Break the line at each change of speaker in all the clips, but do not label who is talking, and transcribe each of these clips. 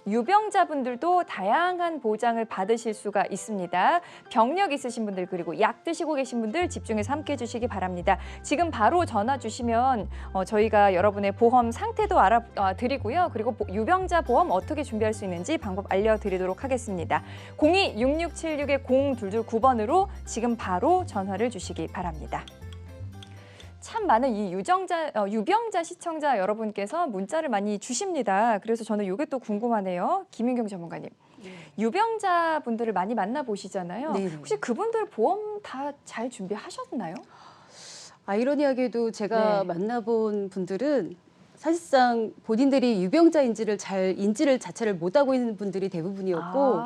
유병자분들도 다양한 보장을 받으실 수가 있습니다. 병력 있으신 분들 그리고 약 드시고 계신 분들 집중해서 함께해 주시기 바랍니다. 지금 바로 전화 주시면 저희가 여러분의 보험 상태도 알아드리고요. 그리고 유병자 보험 어떻게 준비할 수 있는지 방법 알려드리도록 하겠습니다. 02-6676-0229번으로 지금 바로 전화를 주시기 바랍니다. 참 많은 이 유병자 시청자 여러분께서 문자를 많이 주십니다. 그래서 저는 이게 또 궁금하네요. 김윤경 전문가님. 네. 유병자 분들을 많이 만나보시잖아요. 네네. 혹시 그분들 보험 다 잘 준비하셨나요?
아이러니하게도 제가 만나본 분들은 사실상 본인들이 유병자인지를 인지를 자체를 못하고 있는 분들이 대부분이었고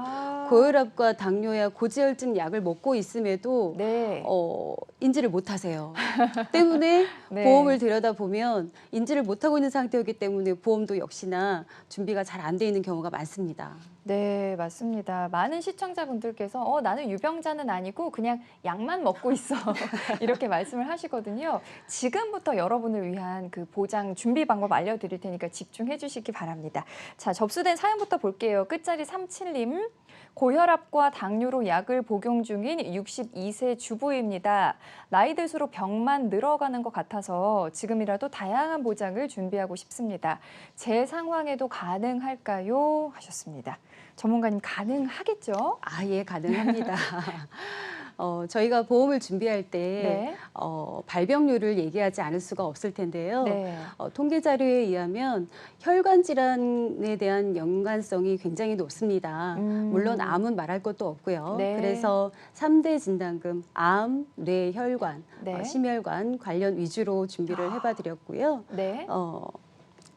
고혈압과 당뇨약, 고지혈증 약을 먹고 있음에도 인지를 못하세요. 때문에 보험을 들여다보면 인지를 못하고 있는 상태였기 때문에 보험도 역시나 준비가 잘 안 돼 있는 경우가 많습니다.
네, 맞습니다. 많은 시청자분들께서 나는 유병자는 아니고 그냥 약만 먹고 있어 이렇게 말씀을 하시거든요. 지금부터 여러분을 위한 그 보장 준비 방법 알려드릴 테니까 집중해 주시기 바랍니다. 자, 접수된 사연부터 볼게요. 끝자리 37님. 고혈압과 당뇨로 약을 복용 중인 62세 주부입니다. 나이 들수록 병만 늘어가는 것 같아서 지금이라도 다양한 보장을 준비하고 싶습니다. 제 상황에도 가능할까요? 하셨습니다. 전문가님 가능하겠죠?
예, 가능합니다. 저희가 보험을 준비할 때 발병률을 얘기하지 않을 수가 없을 텐데요. 통계 자료에 의하면 혈관 질환에 대한 연관성이 굉장히 높습니다. 물론 암은 말할 것도 없고요. 그래서 3대 진단금, 암, 뇌, 혈관, 심혈관 관련 위주로 준비를 해봐 드렸고요.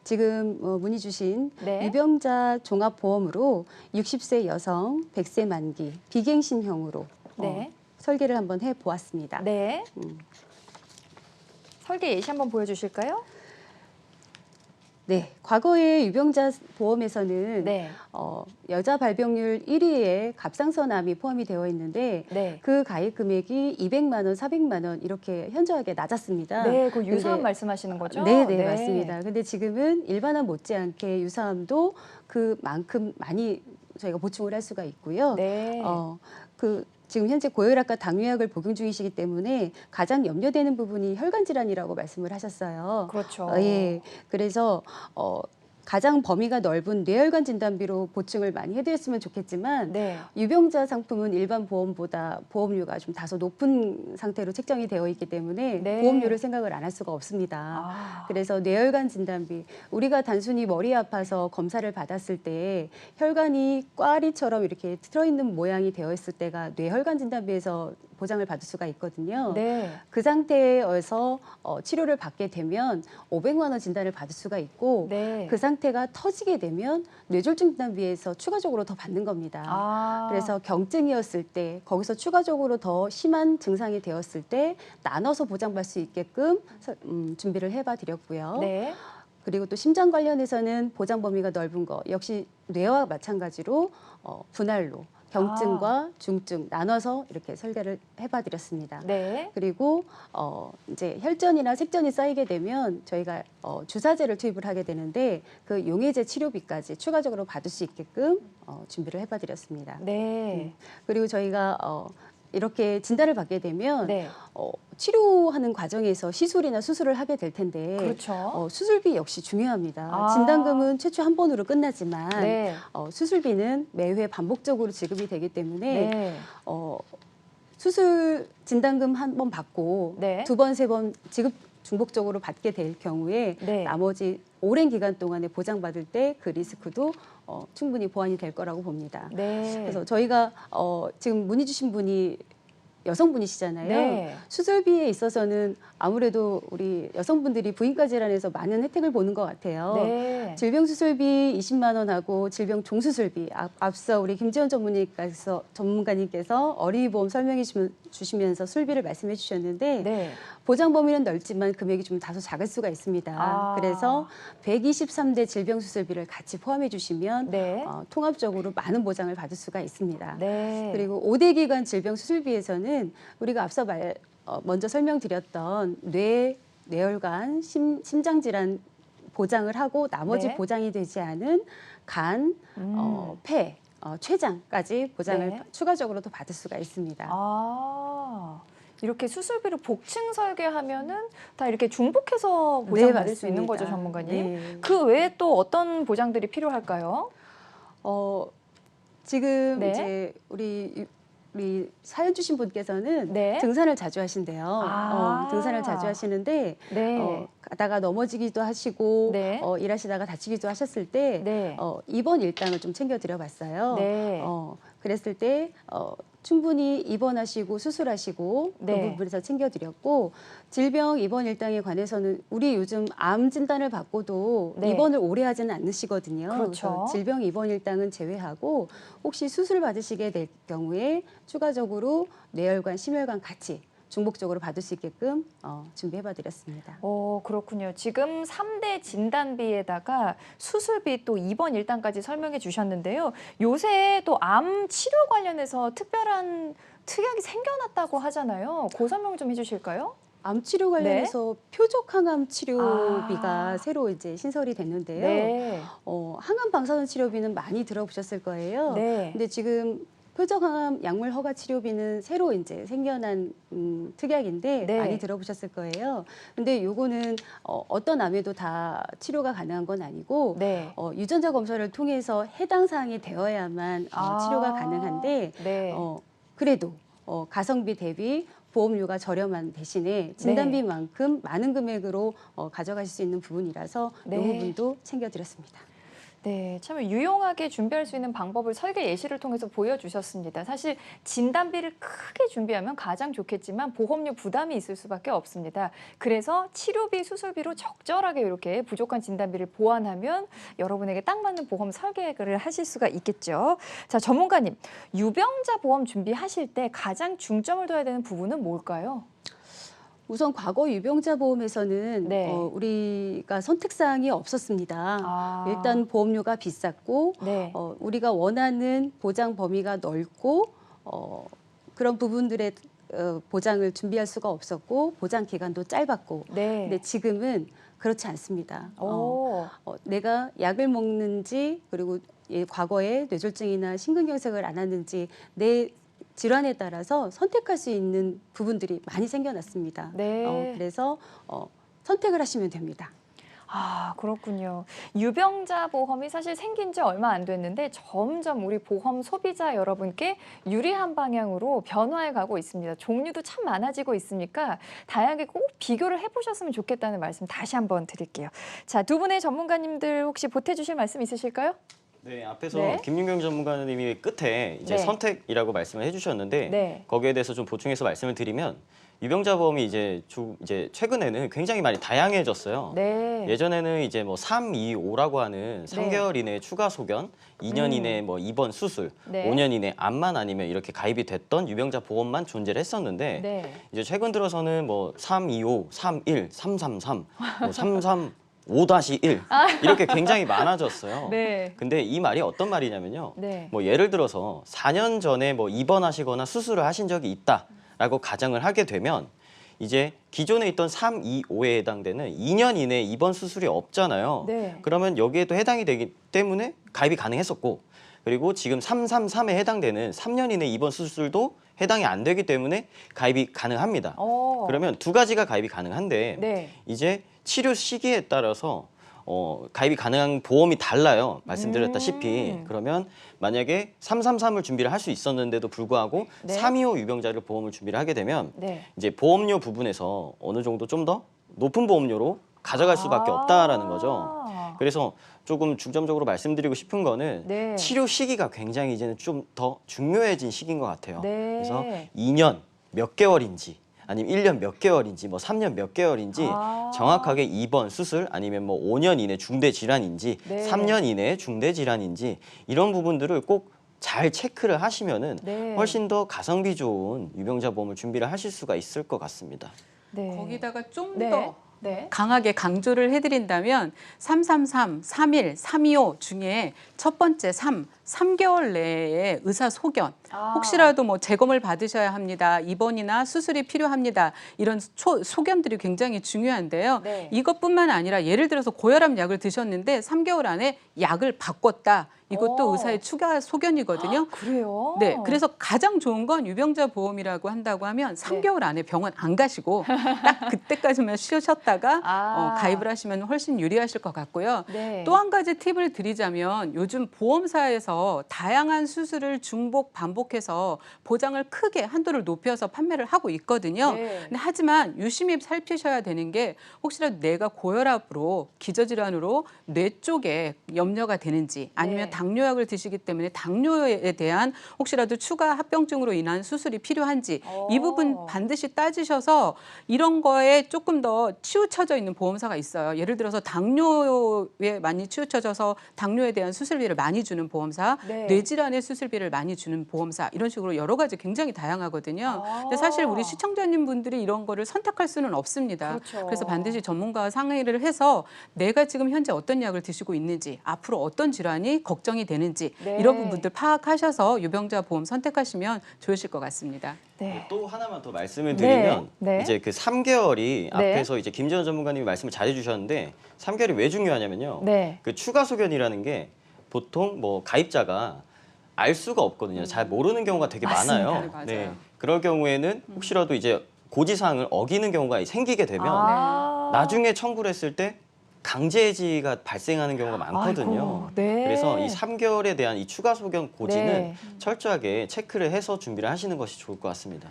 지금 문의 주신 유병자 종합보험으로 60세 여성, 100세 만기, 비갱신형으로 설계를 한번 해보았습니다.
설계 예시 한번 보여주실까요?
네, 과거의 유병자 보험에서는 여자 발병률 1위에 갑상선암이 포함이 되어 있는데 그 가입 금액이 200만 원, 400만 원 이렇게 현저하게 낮았습니다.
네, 그 유사암 말씀하시는 거죠?
네, 맞습니다. 근데 지금은 일반암 못지않게 유사암도 그만큼 많이 저희가 보충을 할 수가 있고요. 지금 현재 고혈압과 당뇨약을 복용 중이시기 때문에 가장 염려되는 부분이 혈관 질환이라고 말씀을 하셨어요.
그렇죠.
그래서 가장 범위가 넓은 뇌혈관 진단비로 보충을 많이 해드렸으면 좋겠지만 유병자 상품은 일반 보험보다 보험료가 좀 다소 높은 상태로 책정이 되어 있기 때문에 보험료를 생각을 안 할 수가 없습니다. 그래서 뇌혈관 진단비, 우리가 단순히 머리 아파서 검사를 받았을 때 혈관이 꽈리처럼 이렇게 틀어있는 모양이 되어 있을 때가 뇌혈관 진단비에서 보장을 받을 수가 있거든요. 그 상태에서 치료를 받게 되면 500만 원 진단을 받을 수가 있고 그 상태가 터지게 되면 뇌졸중 진단비에서 추가적으로 더 받는 겁니다. 그래서 경증이었을 때 거기서 추가적으로 더 심한 증상이 되었을 때 나눠서 보장받을 수 있게끔 준비를 해봐 드렸고요. 그리고 또 심장 관련해서는 보장 범위가 넓은 거 역시 뇌와 마찬가지로 분할로 경증과 중증 나눠서 이렇게 설계를 해봐 드렸습니다. 그리고 이제 혈전이나 색전이 쌓이게 되면 저희가 주사제를 투입을 하게 되는데 그 용해제 치료비까지 추가적으로 받을 수 있게끔 준비를 해봐 드렸습니다. 그리고 저희가 이렇게 진단을 받게 되면 치료하는 과정에서 시술이나 수술을 하게 될 텐데 수술비 역시 중요합니다. 진단금은 최초 한 번으로 끝나지만 수술비는 매회 반복적으로 지급이 되기 때문에 수술 진단금 한 번 받고 두 번, 세 번 지급 중복적으로 받게 될 경우에 나머지 오랜 기간 동안에 보장받을 때 그 리스크도 충분히 보완이 될 거라고 봅니다. 그래서 저희가 지금 문의 주신 분이 여성분이시잖아요. 수술비에 있어서는 아무래도 우리 여성분들이 부인과 질환에서 많은 혜택을 보는 것 같아요. 질병수술비 20만 원 하고 질병 종수술비 앞서 우리 김지원 전문가님께서 어린이보험 설명해 주시면서 수술비를 말씀해 주셨는데 보장 범위는 넓지만 금액이 좀 다소 작을 수가 있습니다. 그래서 123대 질병수술비를 같이 포함해 주시면 통합적으로 많은 보장을 받을 수가 있습니다. 그리고 5대 기관 질병수술비에서는 우리가 앞서 먼저 설명드렸던 뇌혈관, 심장질환 보장을 하고 나머지 보장이 되지 않은 간, 폐, 췌장까지 보장을
네.
추가적으로 더 받을 수가 있습니다.
아, 이렇게 수술비를 복층 설계하면은 다 이렇게 중복해서
네,
보장받을 수 있는
맞습니다.
거죠, 전문가님?
네.
그 외에 또 어떤 보장들이 필요할까요?
지금
네.
이제 우리 사연 주신 분께서는
네.
등산을 자주 하신대요.
아.
등산을 자주 하시는데
네.
가다가 넘어지기도 하시고
네.
일하시다가 다치기도 하셨을 때
네.
입원 일당을 좀 챙겨 드려봤어요.
네.
그랬을 때 충분히 입원하시고 수술하시고
네.
그 부분에서 챙겨드렸고 질병 입원 일당에 관해서는 우리 요즘 암 진단을 받고도
네.
입원을 오래 하지는 않으시거든요.
그렇죠.
그래서 질병 입원 일당은 제외하고 혹시 수술 받으시게 될 경우에 추가적으로 뇌혈관, 심혈관 같이 중복적으로 받을 수 있게끔 준비해봐드렸습니다.
그렇군요. 지금 3대 진단비에다가 수술비 또 입원 일당까지 설명해 주셨는데요. 요새 또 암 치료 관련해서 특별한 특약이 생겨났다고 하잖아요. 그 설명 좀 해주실까요?
암 치료 관련해서 표적 항암 치료비가 새로 이제 신설이 됐는데요.
네.
항암 방사선 치료비는 많이 들어보셨을 거예요.
네.
근데 지금 표적 항암 약물 허가 치료비는 새로 이제 생겨난 특약인데
네.
많이 들어보셨을 거예요. 근데 요거는 어떤 암에도 다 치료가 가능한 건 아니고
네.
유전자 검사를 통해서 해당 사항이 되어야만 치료가 가능한데
네.
그래도 가성비 대비 보험료가 저렴한 대신에 진단비만큼 많은 금액으로 가져가실 수 있는 부분이라서
네.
이 부분도 챙겨드렸습니다.
네, 참 유용하게 준비할 수 있는 방법을 설계 예시를 통해서 보여주셨습니다. 사실 진단비를 크게 준비하면 가장 좋겠지만 보험료 부담이 있을 수밖에 없습니다. 그래서 치료비, 수술비로 적절하게 이렇게 부족한 진단비를 보완하면 여러분에게 딱 맞는 보험 설계를 하실 수가 있겠죠. 자, 전문가님, 유병자 보험 준비하실 때 가장 중점을 둬야 되는 부분은 뭘까요?
우선 과거 유병자 보험에서는
네.
우리가 선택사항이 없었습니다. 일단 보험료가 비쌌고
네.
우리가 원하는 보장 범위가 넓고 그런 부분들의 보장을 준비할 수가 없었고 보장 기간도 짧았고
네.
근데 지금은 그렇지 않습니다. 내가 약을 먹는지 그리고 과거에 뇌졸중이나 심근경색을 앓았는지 내 질환에 따라서 선택할 수 있는 부분들이 많이 생겨났습니다.
네.
그래서 선택을 하시면 됩니다.
아, 그렇군요. 유병자 보험이 사실 생긴 지 얼마 안 됐는데 점점 우리 보험 소비자 여러분께 유리한 방향으로 변화해 가고 있습니다. 종류도 참 많아지고 있으니까 다양하게 꼭 비교를 해보셨으면 좋겠다는 말씀 다시 한번 드릴게요. 자, 두 분의 전문가님들 혹시 보태주실 말씀 있으실까요?
네, 앞에서
네.
김윤경 전문가님이 끝에 이제
네.
선택이라고 말씀을 해주셨는데
네.
거기에 대해서 좀 보충해서 말씀을 드리면 유병자 보험이 이제 최근에는 굉장히 많이 다양해졌어요.
네.
예전에는 이제 뭐 3, 2, 5라고 하는 3개월 이내 추가 소견, 2년 이내 뭐 입원 수술,
네.
5년 이내 암만 아니면 이렇게 가입이 됐던 유병자 보험만 존재를 했었는데
네.
이제 최근 들어서는 뭐 325, 31, 333, 뭐 33 5-1 이렇게 굉장히 많아졌어요.
네.
근데 이 말이 어떤 말이냐면요.
네.
뭐 예를 들어서 4년 전에 뭐 입원하시거나 수술을 하신 적이 있다라고 가정을 하게 되면 이제 기존에 있던 3, 2, 5에 해당되는 2년 이내 입원 수술이 없잖아요.
네.
그러면 여기에도 해당이 되기 때문에 가입이 가능했었고 그리고 지금 333에 해당되는 3년 이내 입원 수술도 해당이 안 되기 때문에 가입이 가능합니다. 그러면 두 가지가 가입이 가능한데
네.
이제 치료 시기에 따라서 가입이 가능한 보험이 달라요. 말씀드렸다시피. 그러면 만약에 333을 준비를 할 수 있었는데도 불구하고
네.
325 유병자를 보험을 준비를 하게 되면
네.
이제 보험료 부분에서 어느 정도 좀 더 높은 보험료로 가져갈 수밖에 없다라는 거죠. 그래서 조금 중점적으로 말씀드리고 싶은 거는
네.
치료 시기가 굉장히 이제는 좀 더 중요해진 시기인 것 같아요.
네.
그래서 2년 몇 개월인지 아니면 1년 몇 개월인지 뭐 3년 몇 개월인지 정확하게 입원 수술 아니면 뭐 5년 이내 중대 질환인지
네.
3년 이내 중대 질환인지 이런 부분들을 꼭 잘 체크를 하시면은
네.
훨씬 더 가성비 좋은 유병자 보험을 준비를 하실 수가 있을 것 같습니다.
네.
거기다가 좀
네.
더
네.
강하게 강조를 해드린다면 333, 31, 325 중에 첫 번째 3개월 내에 의사소견, 혹시라도 뭐 재검을 받으셔야 합니다. 입원이나 수술이 필요합니다. 이런 소견들이 굉장히 중요한데요.
네.
이것뿐만 아니라 예를 들어서 고혈압 약을 드셨는데 3개월 안에 약을 바꿨다. 이것도 의사의 추가 소견이거든요.
그래요?
네, 그래서 가장 좋은 건 유병자 보험이라고 한다고 하면 3개월 안에 병원 안 가시고 딱 그때까지만 쉬셨다가 가입을 하시면 훨씬 유리하실 것 같고요.
네.
또 한 가지 팁을 드리자면 요즘 보험사에서 다양한 수술을 중복, 반복해서 보장을 크게 한도를 높여서 판매를 하고 있거든요.
네.
근데 하지만 유심히 살피셔야 되는 게 혹시라도 내가 고혈압으로 기저질환으로 뇌 쪽에 염려가 되는지 아니면
네.
당뇨약을 드시기 때문에 당뇨에 대한 혹시라도 추가 합병증으로 인한 수술이 필요한지 이 부분 반드시 따지셔서 이런 거에 조금 더 치우쳐져 있는 보험사가 있어요. 예를 들어서 당뇨에 많이 치우쳐져서 당뇨에 대한 수술비를 많이 주는 보험사,
네.
뇌질환의 수술비를 많이 주는 보험사 이런 식으로 여러 가지 굉장히 다양하거든요. 근데 사실 우리 시청자님 분들이 이런 거를 선택할 수는 없습니다.
그렇죠.
그래서 반드시 전문가와 상의를 해서 내가 지금 현재 어떤 약을 드시고 있는지 앞으로 어떤 질환이 걱정이 되는지
네.
이런 부분들 파악하셔서 유병자 보험 선택하시면 좋으실 것 같습니다.
네.
또 하나만 더 말씀을 드리면
네.
이제 그 3개월이
네.
앞에서 이제 김재원 전문가님이 말씀을 잘해주셨는데 3개월이 왜 중요하냐면요.
네.
그 추가 소견이라는 게 보통 뭐 가입자가 알 수가 없거든요. 잘 모르는 경우가 되게
맞습니다.
많아요.
맞아요.
네. 그럴 경우에는 혹시라도 이제 고지사항을 어기는 경우가 생기게 되면 나중에 청구를 했을 때 강제 해지가 발생하는 경우가 많거든요.
아이고, 네.
그래서 이 3개월에 대한 이 추가 소견 고지는
네.
철저하게 체크를 해서 준비를 하시는 것이 좋을 것 같습니다.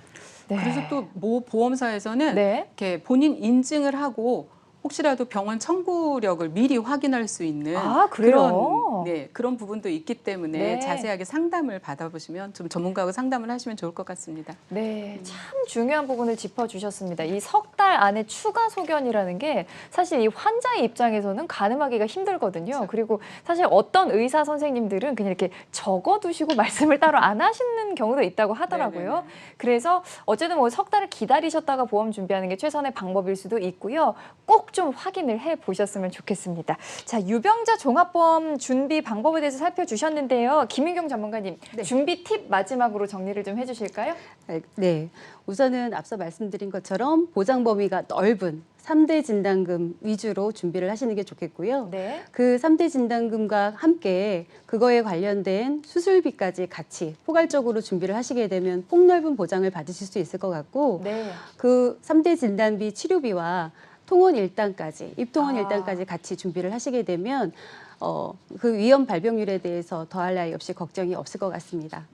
네.
그래서 또 모 보험사에서는
네.
이렇게 본인 인증을 하고 혹시라도 병원 청구력을 미리 확인할 수 있는
그래요?
그런 부분도 있기 때문에
네.
자세하게 상담을 받아보시면 좀 전문가하고 상담을 하시면 좋을 것 같습니다.
네, 참 중요한 부분을 짚어주셨습니다. 이 석 달 안에 추가 소견이라는 게 사실 이 환자의 입장에서는 가늠하기가 힘들거든요.
그렇죠.
그리고 사실 어떤 의사 선생님들은 그냥 이렇게 적어두시고 말씀을 따로 안 하시는 경우도 있다고 하더라고요.
네네네.
그래서 어쨌든 뭐 석 달을 기다리셨다가 보험 준비하는 게 최선의 방법일 수도 있고요. 꼭 좀 확인을 해 보셨으면 좋겠습니다. 자, 유병자 종합보험 준비 방법에 대해서 살펴주셨는데요. 김윤경 전문가님,
네.
준비 팁 마지막으로 정리를 좀 해주실까요?
네, 우선은 앞서 말씀드린 것처럼 보장 범위가 넓은 3대 진단금 위주로 준비를 하시는 게 좋겠고요.
네.
그 3대 진단금과 함께 그거에 관련된 수술비까지 같이 포괄적으로 준비를 하시게 되면 폭넓은 보장을 받으실 수 있을 것 같고
네.
그 3대 진단비 치료비와 통원 일당까지, 입통원 일당까지 같이 준비를 하시게 되면 그 위험 발병률에 대해서 더할 나위 없이 걱정이 없을 것 같습니다.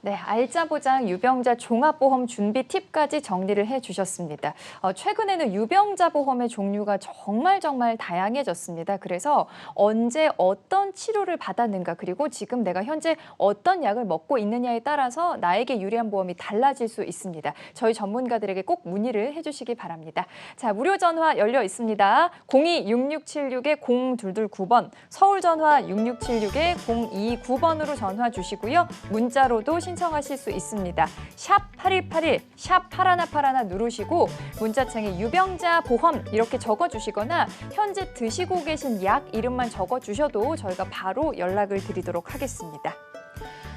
네, 알짜 보장 유병자 종합보험 준비 팁까지 정리를 해주셨습니다. 최근에는 유병자 보험의 종류가 정말 다양해졌습니다. 그래서 언제 어떤 치료를 받았는가 그리고 지금 내가 현재 어떤 약을 먹고 있느냐에 따라서 나에게 유리한 보험이 달라질 수 있습니다. 저희 전문가들에게 꼭 문의를 해주시기 바랍니다. 자, 무료 전화 열려 있습니다. 02-6676-0229번, 서울 전화 6676-0229번으로 전화 주시고요. 문자로도 신청하실 수 있습니다. 샵 8181, 샵 8181 누르시고 문자창에 유병자 보험 이렇게 적어주시거나 현재 드시고 계신 약 이름만 적어주셔도 저희가 바로 연락을 드리도록 하겠습니다.